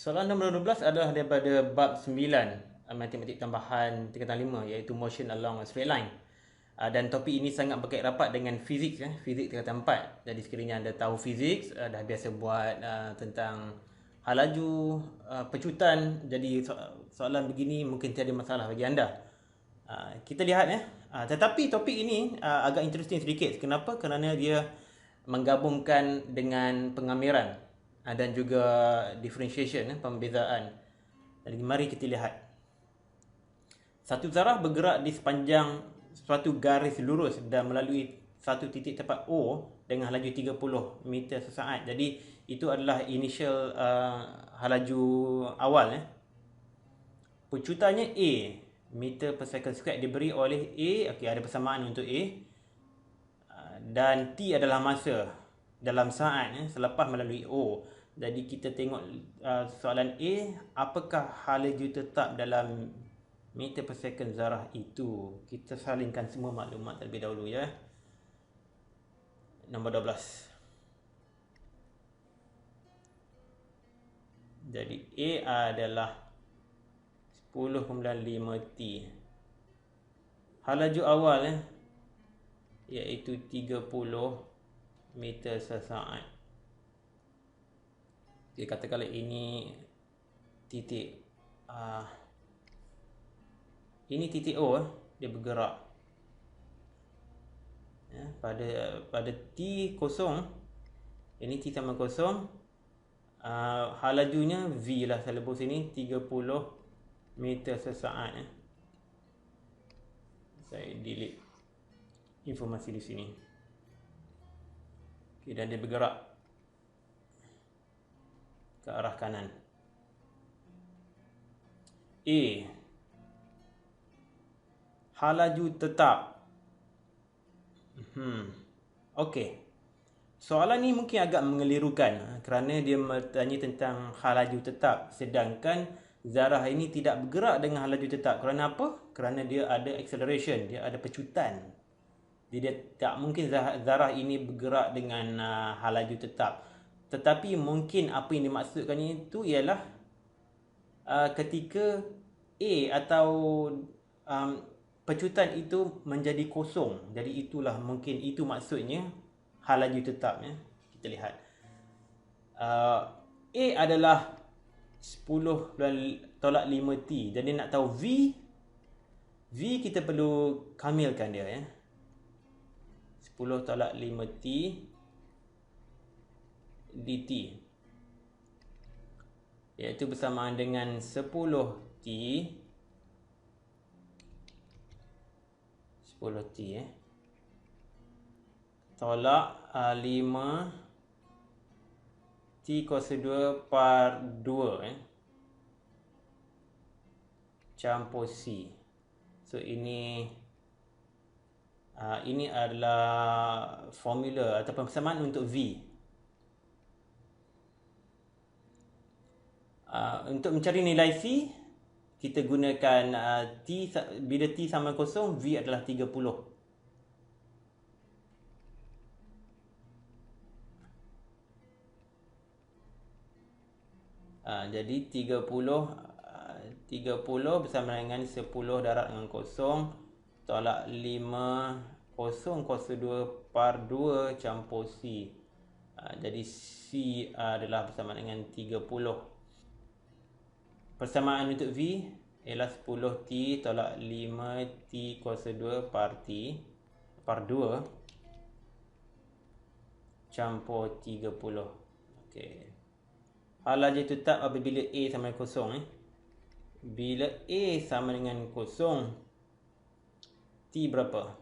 Soalan nombor 12 adalah daripada bab 9 matematik tambahan tingkatan 5 iaitu motion along a straight line. Dan topik ini sangat berkait rapat dengan fizik fizik tingkatan 4. Jadi sekiranya anda tahu fizik, dah biasa buat tentang hal laju, pecutan, jadi soalan begini mungkin tiada masalah bagi anda. Kita lihat tetapi topik ini agak interesting sedikit. Kenapa? Kerana dia menggabungkan dengan pengamiran dan juga differentiation, pembezaan. Jadi mari kita lihat. Satu zarah bergerak di sepanjang suatu garis lurus dan melalui satu titik tepat O dengan laju 30 meter sesaat. Jadi itu adalah initial halaju awal. Pecutannya A meter per second square diberi oleh A. Okey, ada persamaan untuk A. Dan T adalah masa dalam saat selepas melalui O. Jadi kita tengok soalan A, apakah halaju tetap dalam meter per second zarah itu? Kita salingkan semua maklumat terlebih dahulu ya. Nombor 12. Jadi A adalah 10.5 T. Halaju awal iaitu 30 meter sesaat. Okay, katakanlah ini titik ini titik O, dia bergerak pada T kosong. Ini T sama kosong. Halajunya V lah, saya lebur sini 30 meter sesaat. Saya delete informasi di sini. Okay, dan dia bergerak ke arah kanan. A, halaju tetap. Okey. Soalan ni mungkin agak mengelirukan kerana dia bertanya tentang halaju tetap, sedangkan zarah ini tidak bergerak dengan halaju tetap. Kerana apa? Kerana dia ada acceleration, dia ada pecutan. Dia tak mungkin zarah ini bergerak dengan halaju tetap. Tetapi mungkin apa yang dimaksudkannya itu ialah ketika A atau pecutan itu menjadi kosong. Jadi itulah mungkin itu maksudnya halaju tetap. Kita lihat. A adalah 10/5 T. Jadi nak tahu V kita perlu kamilkan dia 10/5 T dt, iaitu bersamaan dengan 10 T tolak 5 T kuasa 2 par 2 campur C. So ini adalah formula ataupun persamaan untuk V. Untuk mencari nilai C, kita gunakan bila T sama kosong, V adalah 30. Jadi 30 bersama dengan 10 darab dengan kosong tolak 5 kosong kuasa 2 par 2 campur C. Jadi C adalah bersama dengan 30. Persamaan untuk V ialah 10 T tolak 5 T kuasa 2 par 2 campur 30. Okey. Halaju tetap apabila A sama dengan kosong. Bila A sama dengan kosong, T berapa?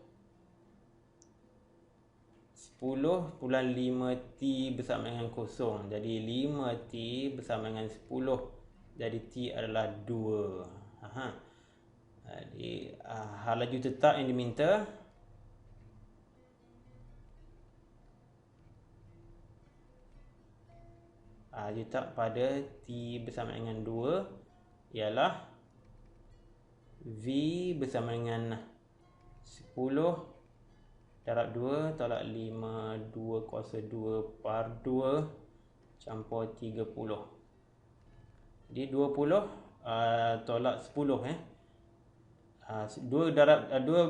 10.5 T bersama dengan kosong. Jadi 5 T bersama dengan 10. Jadi T adalah 2. Jadi halaju tetap yang diminta halaju tetap pada T bersama dengan 2 ialah V bersama dengan 10 darab 2 tolak 5 2 kuasa 2 par 2 campur 30. Jadi 20 tolak 10 2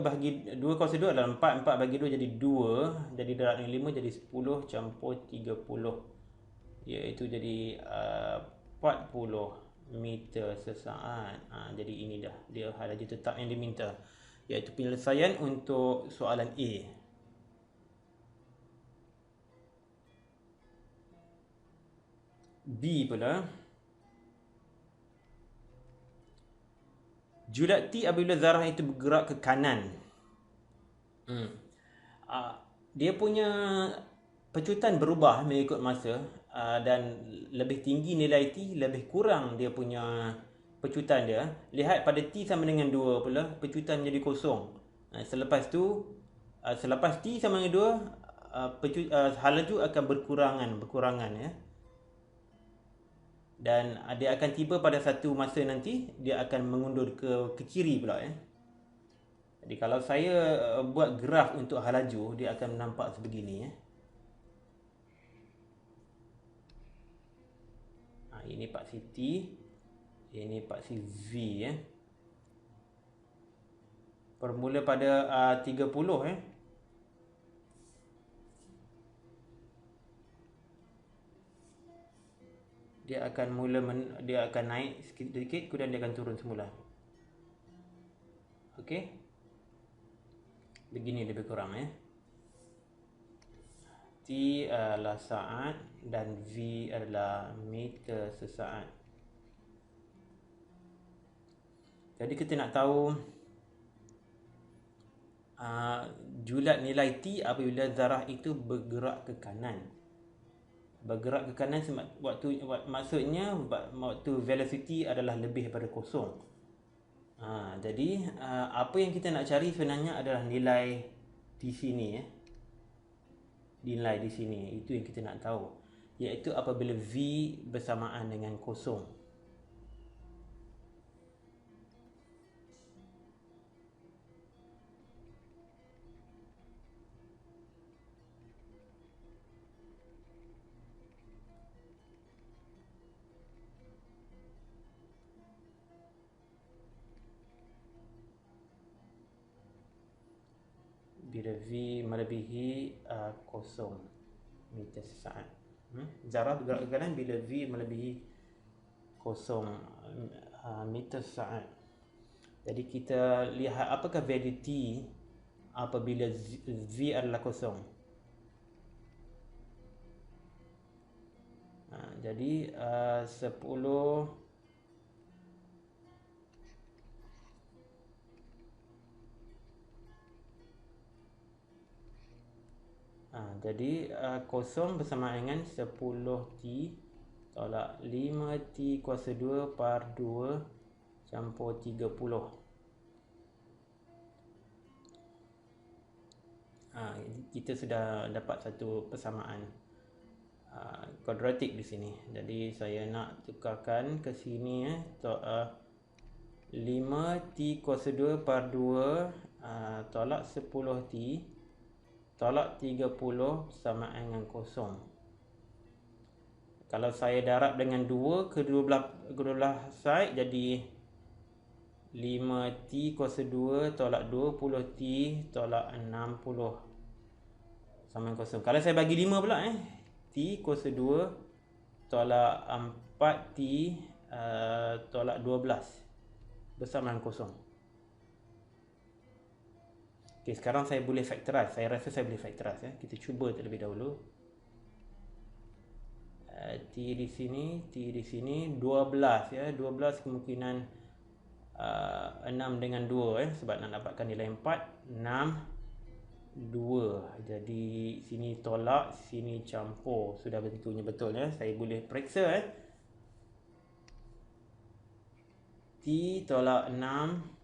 bahagi 2 kuasa 2 adalah 4. 4 bagi 2 jadi 2. Jadi darat dengan 5 jadi 10 campur 30. Iaitu jadi 40 meter sesaat. Jadi ini dah dia laju tetap yang diminta. Iaitu penyelesaian untuk soalan A. B pula. Julat T apabila zarah itu bergerak ke kanan. Dia punya pecutan berubah mengikut masa, dan lebih tinggi nilai T, lebih kurang dia punya pecutan dia. Lihat pada T sama dengan 2 pula, pecutan jadi kosong. Selepas T sama dengan 2, halaju akan berkurangan ya. Dan dia akan tiba pada satu masa nanti dia akan mengundur ke kiri pula ya. Jadi kalau saya buat graf untuk halaju, dia akan nampak sebegini ya. Ini paksi T, ini paksi V ya. Bermula pada 30 ya. Dia akan naik sedikit, kemudian dia akan turun semula. Okey. Begini lebih kurang ya. T adalah saat dan V adalah meter sesaat. Jadi kita nak tahu julat nilai T apabila zarah itu bergerak ke kanan. Bergerak ke kanan maksudnya waktu velocity adalah lebih daripada kosong. Jadi apa yang kita nak cari sebenarnya adalah nilai di sini ya. Nilai di sini itu yang kita nak tahu, iaitu apabila V bersamaan dengan kosong. Bila V melebihi kosong meter sesaat. Zarah bergerak ke kanan bila V melebihi kosong meter sesaat. Jadi kita lihat apakah value T apabila V adalah kosong. Jadi 10 jadi kosong bersama dengan 10T tolak 5T kuasa 2 par 2 campur 30. Kita sudah dapat satu persamaan kuadratik di sini. Jadi saya nak tukarkan ke sini 5T kuasa 2 par 2 tolak 10T tolak 30 sama dengan kosong. Kalau saya darab dengan 2 kedua belah side jadi 5T kuasa 2 tolak 20T tolak 60 sama dengan kosong. Kalau saya bagi 5 pula T kuasa 2 tolak 4T tolak 12 bersama dengan kosong. Okay, sekarang saya boleh factorize. Saya rasa saya boleh factorize ya. Kita cuba terlebih dahulu. T di sini, 12 ya. 12 kemungkinan 6 dengan 2 sebab nak dapatkan nilai 4, 6 2. Jadi sini tolak, sini campur. Sudah bentuknya betul ya. Saya boleh periksa T tolak 6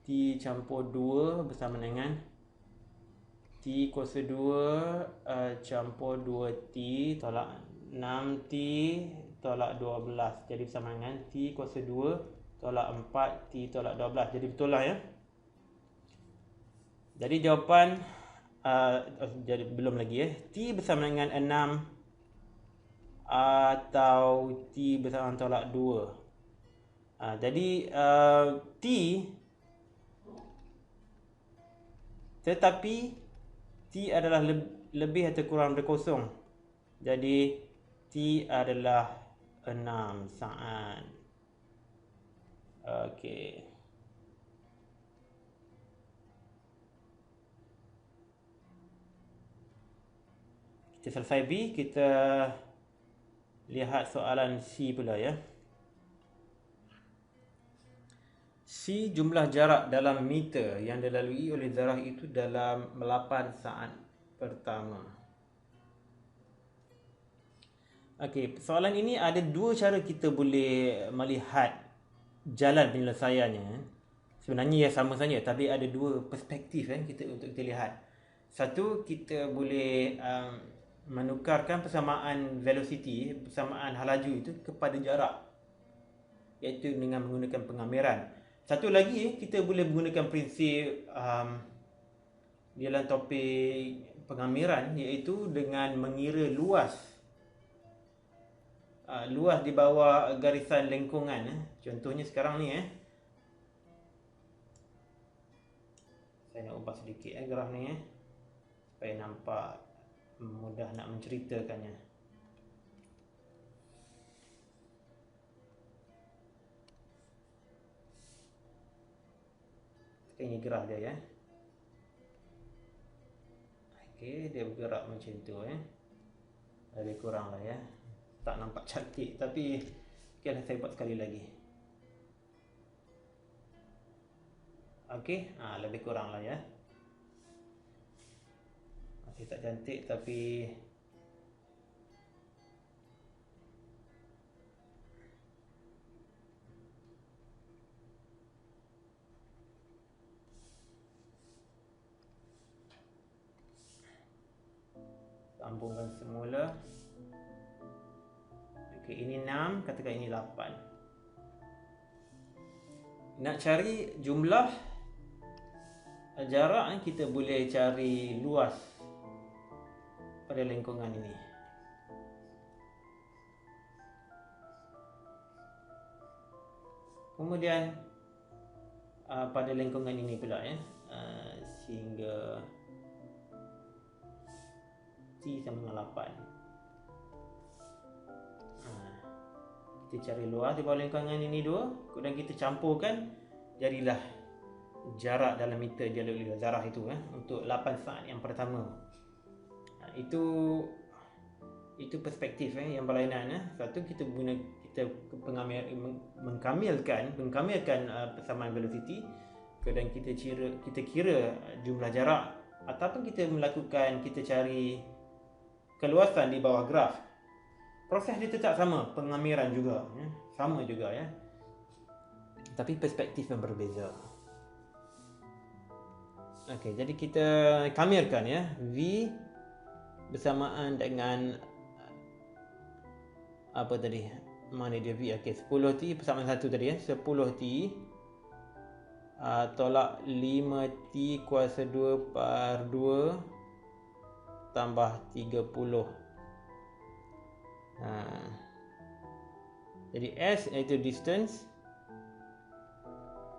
T campur 2 bersama dengan T kuasa 2 campur 2T tolak 6T tolak 12. Jadi bersama dengan T kuasa 2 tolak 4T tolak 12. Jadi betul lah ya. Jadi jawapan jadi belum lagi T bersama dengan 6 atau T bersamaan tolak 2. Jadi T, tetapi T adalah lebih atau kurang dari kosong. Jadi T adalah 6 saat. Okey. Kita selesai B, kita lihat soalan C pula ya. C, jumlah jarak dalam meter yang dilalui oleh zarah itu dalam 8 saat pertama. Okey, soalan ini ada dua cara kita boleh melihat jalan penyelesaiannya. Sebenarnya ya sama saja, tapi ada dua perspektif untuk kita lihat. Satu, kita boleh menukarkan persamaan velocity, persamaan hal laju itu kepada jarak, iaitu dengan menggunakan pengamiran. Satu lagi, kita boleh menggunakan prinsip dalam topik pengamiran, iaitu dengan mengira luas di bawah garisan lengkungan. Contohnya sekarang ni saya nak ubah sedikit graf ni supaya nampak mudah nak menceritakannya. Ini graf dia Okey, dia bergerak macam tu lebih kurang lah tak nampak cantik, tapi okeylah, saya buat sekali lagi. Okey, lebih kurang lah masih tak cantik, tapi sambungkan semula. Okey, ini 6, katakan ini 8. Nak cari jumlah jarak, kita boleh cari luas pada lengkungan ini. Kemudian pada lengkungan ini pula sehingga T sama dengan 8. Kita cari luas di bawah lengkungan ini 2, kemudian kita campurkan, jadilah jarak dalam meter dia lalui zarah itu untuk 8 saat yang pertama. Itu perspektif yang berlainan. Satu, kita mengkamilkan persamaan velocity, kemudian kita kira jumlah jarak, ataupun kita cari keluasan di bawah graf. Proses dia tetap sama, pengamiran juga sama juga tapi perspektif yang berbeza. Okey, jadi kita kamirkan V bersamaan dengan apa tadi? Mana dia V? Okey, 10T persamaan 1 tadi 10T tolak 5T kuasa 2 per 2 tambah 30. Jadi S iaitu distance,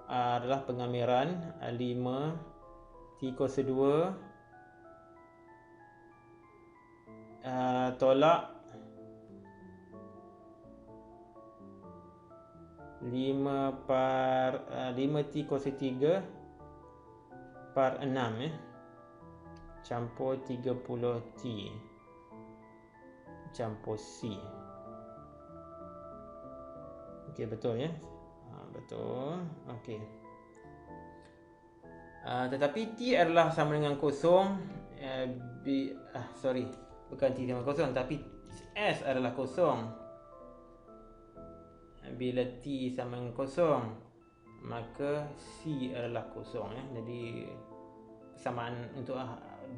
adalah pengamiran, 5T kuasa 2 tolak 5T kuasa 3 per 6 campur 30T campur C. Okey, betul betul. Okey. Tetapi T adalah sama dengan kosong. Bukan T sama kosong, tapi S adalah kosong. Bila T sama dengan kosong, maka C adalah kosong Jadi persamaan untuk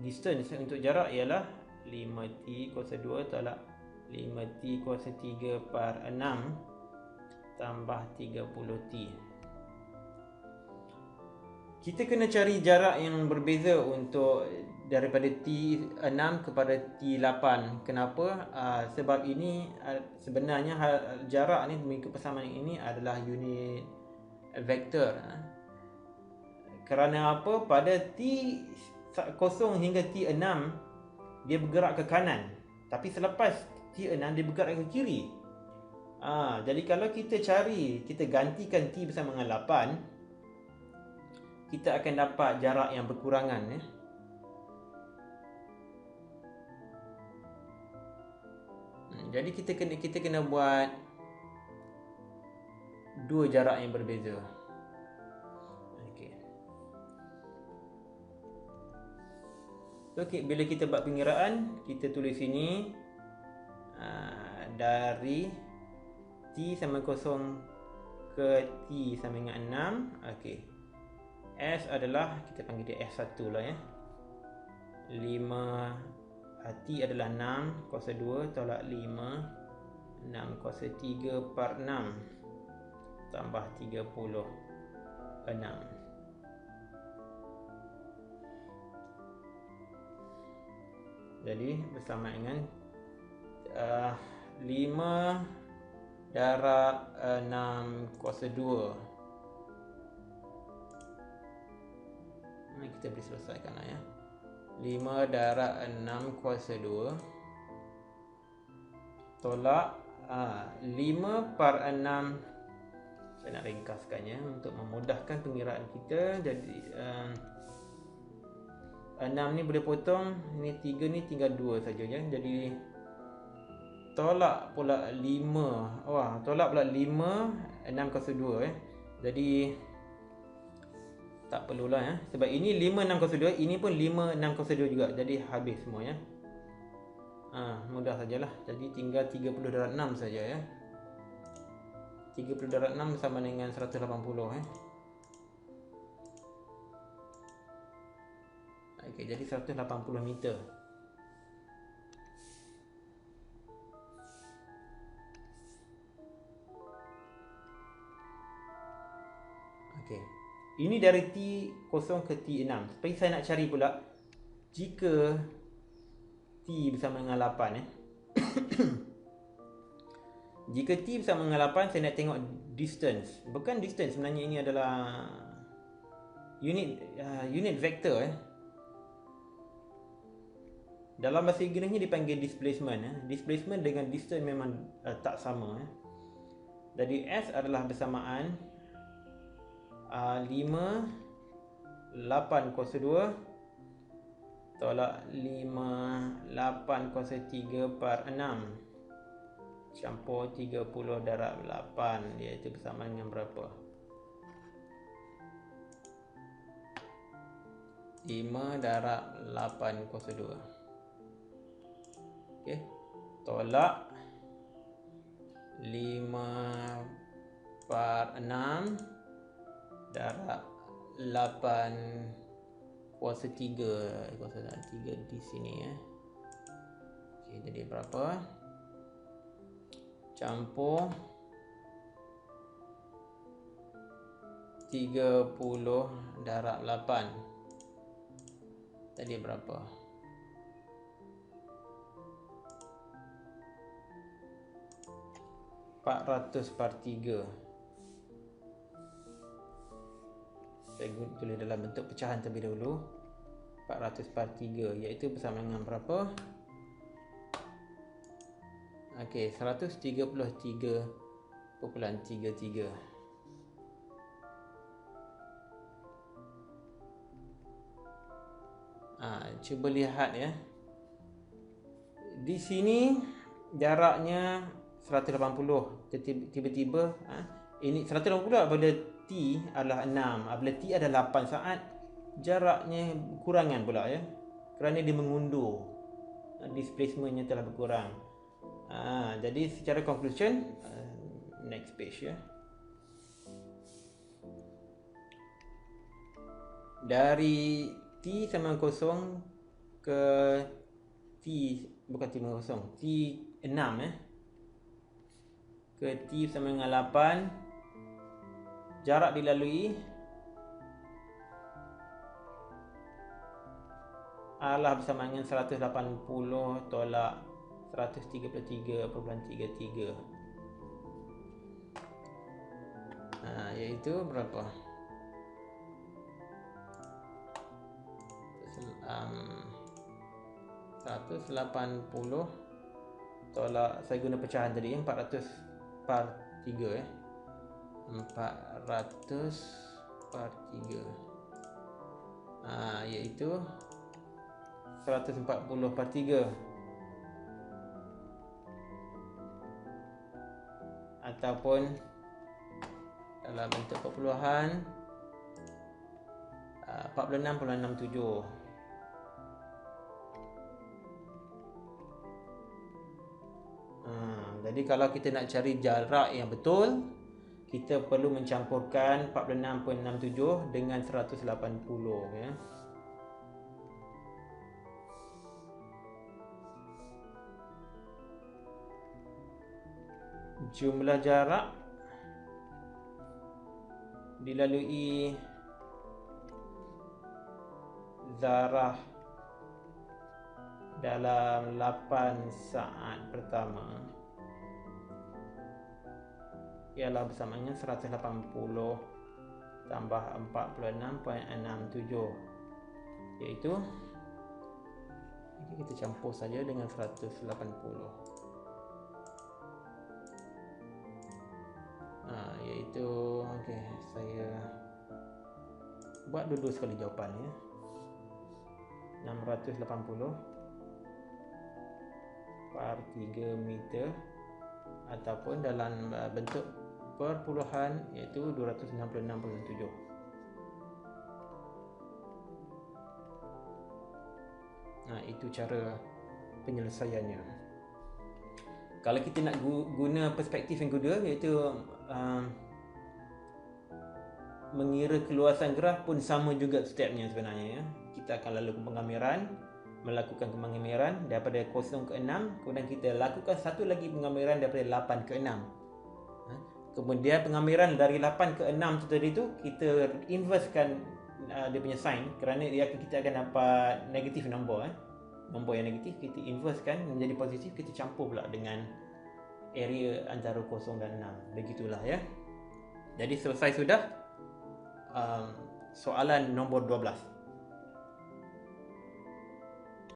distance, untuk jarak, ialah 5T kuasa 2 tolak 5T kuasa 3 per 6 tambah 30T. kita kena cari jarak yang berbeza untuk daripada T6 kepada T8. Kenapa? Sebab ini sebenarnya jarak ni mengikut persamaan ini adalah unit vektor. Kerana apa? Pada T0 hingga T6 dia bergerak ke kanan, tapi selepas T6 dia bergerak ke kiri. Jadi kalau kita gantikan T bersama dengan 8, kita akan dapat jarak yang berkurangan ya. Jadi kita kena buat dua jarak yang berbeza. Okey, bila kita buat pengiraan, kita tulis sini dari T sama 0 ke T sama dengan 6. Okey. S adalah, kita panggil dia S1 lah ya. 5 T adalah 6 kuasa 2 tolak 5, 6 kuasa 3 per 6 tambah 36. Jadi bersama dengan 5 darab 6 kuasa 2. Kita boleh selesaikan lah ya. 5 darab 6 kuasa 2 tolak 5 per 6. Saya nak ringkaskannya untuk memudahkan pengiraan kita. Jadi 6 ni boleh potong, ini 3 ni tinggal 2 saja ya. Jadi tolak pula 5. Tolak pula 5 6 kuasa 2 ya. Jadi tak perlulah ya. Sebab ini 5 6 kuasa 2, ini pun 5 6 kuasa 2 juga. Jadi habis semua ya. Mudah sajalah. Jadi tinggal 30 darab 6 saja ya. 30 darab 6 sama dengan 180 ya. Okey, jadi 180 meter. Okey. Ini dari T0 ke T6. Tapi saya nak cari pula jika T bersama dengan 8 ya. Jika T bersama dengan 8, saya nak tengok distance. Bukan distance, sebenarnya ini adalah unit vektor ya. Dalam bahasa Inggerisnya dipanggil displacement ya. Displacement dengan distance memang tak sama ya. Jadi S adalah bersamaan 5 8 kuasa 2 tolak 5 8 kuasa 3 per 6 campur 30 darab 8, iaitu bersamaan dengan berapa? 5 darab 8 kuasa 2. Okey. Tolak 5 per 6 darab 8 kuasa 3. Kuasa 3 di sini ya. Okey, jadi berapa? Campur 30 darab 8. Tadi berapa? 400 per 3. Saya tulis dalam bentuk pecahan terlebih dahulu. 400 per 3, iaitu bersama dengan berapa? Okey, 133.33. Cuba lihat ya. Di sini jaraknya 180. Tiba-tiba ini 180 apabila T adalah 6, apabila T adalah 8 saat, jaraknya kurangan pula ya. Kerana dia mengundur, displacementnya telah berkurang. Jadi secara conclusion, next page ya. Dari T sama 0 ke T, bukan T sama 0, T6 ya, ke T sama dengan 8, jarak dilalui adalah bersama dengan 180 tolak 133.33. Iaitu berapa? 180 tolak, saya guna pecahan tadi 400 par 3 400 par 3 iaitu 140 par 3 ataupun dalam bentuk perpuluhan 46.67. Jadi kalau kita nak cari jarak yang betul, kita perlu mencampurkan 46.67 dengan 180 ya. Jumlah jarak dilalui zarah dalam 8 saat pertama ialah bersama dengan 180 tambah 46.67, iaitu ini kita campur saja dengan 180. Iaitu okey, saya buat dulu sekali jawapan ya. 680 par 3 meter ataupun dalam bentuk perpuluhan iaitu 266.7. Itu cara penyelesaiannya. Kalau kita nak guna perspektif yang kedua, iaitu mengira keluasan graf, pun sama juga stepnya sebenarnya ya. Kita akan lalu melakukan pengamiran daripada 0 ke 6, kemudian kita lakukan satu lagi pengamiran daripada 8 ke 6. Kemudian pengamiran dari 8 ke 6 tu tadi tu kita inversekan dia punya sign, kerana kita akan dapat negatif nombor nombor yang negatif kita inversekan menjadi positif, kita campur pula dengan area antara 0 dan 6. Begitulah ya. Jadi selesai sudah soalan nombor 12.